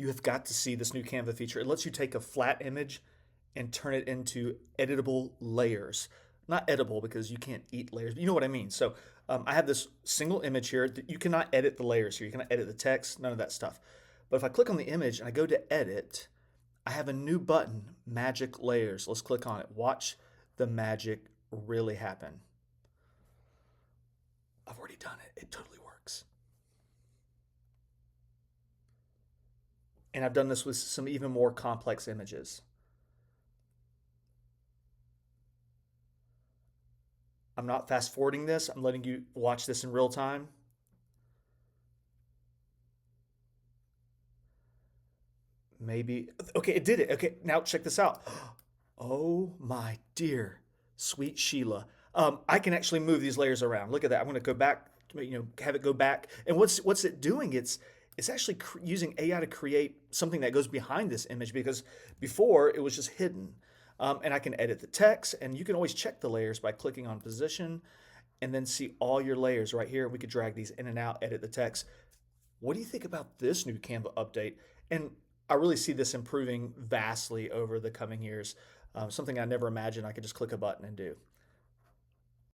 You have got to see this new Canva feature. It lets you take a flat image and turn it into editable layers. Not edible because you can't eat layers, but you know what I mean. So I have this single image here. You cannot edit the layers here. You cannot edit the text, none of that stuff. But if I click on the image and I go to edit, I have a new button, Magic Layers. Let's click on it. Watch the magic really happen. I've already done it. It totally works. And I've done this with some even more complex images. I'm not fast forwarding this. I'm letting you watch this in real time. Maybe, okay, it did it. Okay, now check this out. Oh my dear, sweet Sheila. I can actually move these layers around. Look at that. I'm going to go back, have it go back. And what's it doing? It's actually using AI to create something that goes behind this image because before it was just hidden. And I can edit the text, and you can always check the layers by clicking on position and then see all your layers right here. We could drag these in and out, edit the text. What do you think about this new Canva update? And I really see this improving vastly over the coming years. Something I never imagined I could just click a button and do.